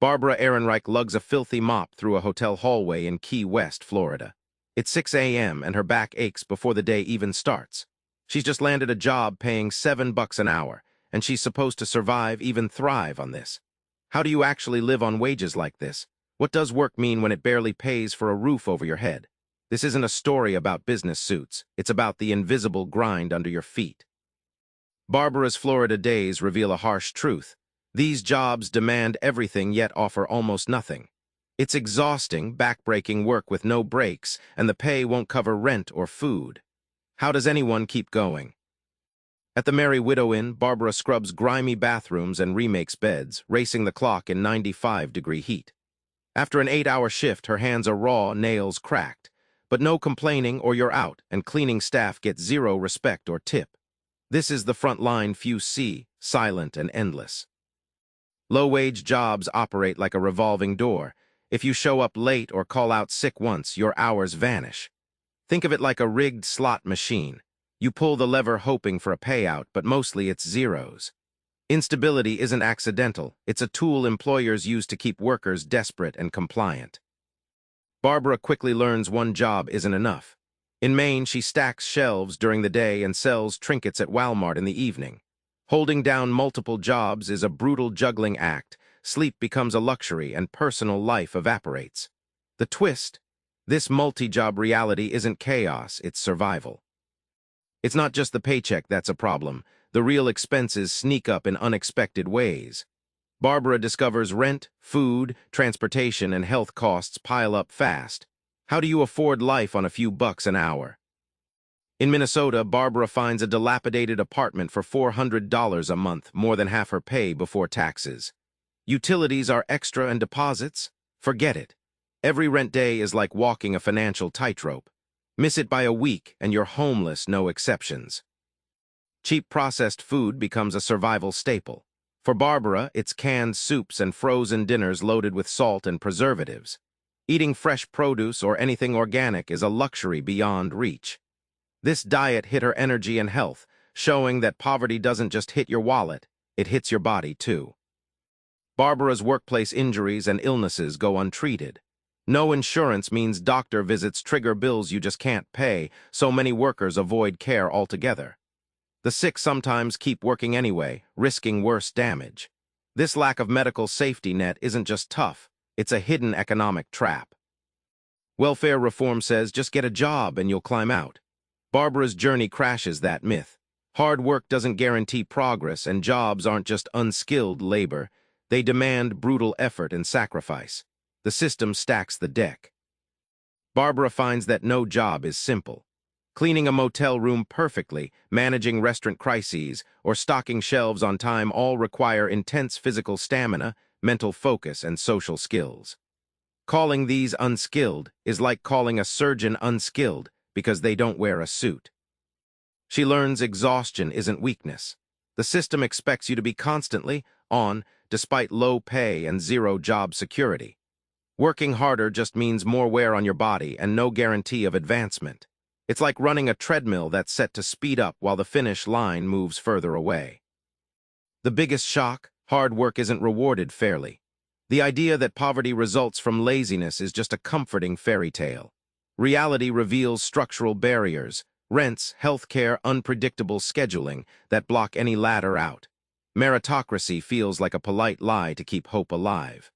Barbara Ehrenreich lugs a filthy mop through a hotel hallway in Key West, Florida. It's 6 a.m. and her back aches before the day even starts. She's just landed a job paying $7 an hour, and she's supposed to survive, even thrive on this. How do you actually live on wages like this? What does work mean when it barely pays for a roof over your head? This isn't a story about business suits. It's about the invisible grind under your feet. Barbara's Florida days reveal a harsh truth. These jobs demand everything yet offer almost nothing. It's exhausting, backbreaking work with no breaks, and the pay won't cover rent or food. How does anyone keep going? At the Merry Widow Inn, Barbara scrubs grimy bathrooms and remakes beds, racing the clock in 95-degree heat. After an 8-hour shift, her hands are raw, nails cracked. But no complaining or you're out, and cleaning staff get zero respect or tip. This is the front line few see, silent and endless. Low-wage jobs operate like a revolving door. If you show up late or call out sick once, your hours vanish. Think of it like a rigged slot machine. You pull the lever hoping for a payout, but mostly it's zeros. Instability isn't accidental. It's a tool employers use to keep workers desperate and compliant. Barbara quickly learns one job isn't enough. In Maine, she stacks shelves during the day and sells trinkets at Walmart in the evening. Holding down multiple jobs is a brutal juggling act. Sleep becomes a luxury and personal life evaporates. The twist: this multi-job reality isn't chaos, it's survival. It's not just the paycheck that's a problem. The real expenses sneak up in unexpected ways. Barbara discovers rent, food, transportation, and health costs pile up fast. How do you afford life on a few bucks an hour? In Minnesota, Barbara finds a dilapidated apartment for $400 a month, more than half her pay before taxes. Utilities are extra and deposits? Forget it. Every rent day is like walking a financial tightrope. Miss it by a week and you're homeless, no exceptions. Cheap processed food becomes a survival staple. For Barbara, it's canned soups and frozen dinners loaded with salt and preservatives. Eating fresh produce or anything organic is a luxury beyond reach. This diet hit her energy and health, showing that poverty doesn't just hit your wallet, it hits your body too. Barbara's workplace injuries and illnesses go untreated. No insurance means doctor visits trigger bills you just can't pay, so many workers avoid care altogether. The sick sometimes keep working anyway, risking worse damage. This lack of medical safety net isn't just tough, it's a hidden economic trap. Welfare reform says just get a job and you'll climb out. Barbara's journey crashes that myth. Hard work doesn't guarantee progress, and jobs aren't just unskilled labor. They demand brutal effort and sacrifice. The system stacks the deck. Barbara finds that no job is simple. Cleaning a motel room perfectly, managing restaurant crises, or stocking shelves on time all require intense physical stamina, mental focus, and social skills. Calling these unskilled is like calling a surgeon unskilled, because they don't wear a suit. She learns exhaustion isn't weakness. The system expects you to be constantly on, despite low pay and zero job security. Working harder just means more wear on your body and no guarantee of advancement. It's like running a treadmill that's set to speed up while the finish line moves further away. The biggest shock: hard work isn't rewarded fairly. The idea that poverty results from laziness is just a comforting fairy tale. Reality reveals structural barriers: rents, healthcare, unpredictable scheduling that block any ladder out. Meritocracy feels like a polite lie to keep hope alive.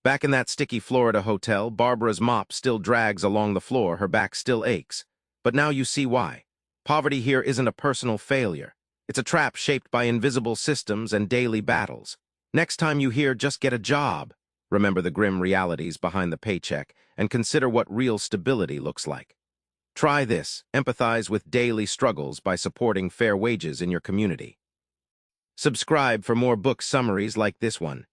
Back in that sticky Florida hotel, Barbara's mop still drags along the floor, her back still aches. But now you see why. Poverty here isn't a personal failure. It's a trap shaped by invisible systems and daily battles. Next time you hear "just get a job," remember the grim realities behind the paycheck and consider what real stability looks like. Try this: empathize with daily struggles by supporting fair wages in your community. Subscribe for more book summaries like this one.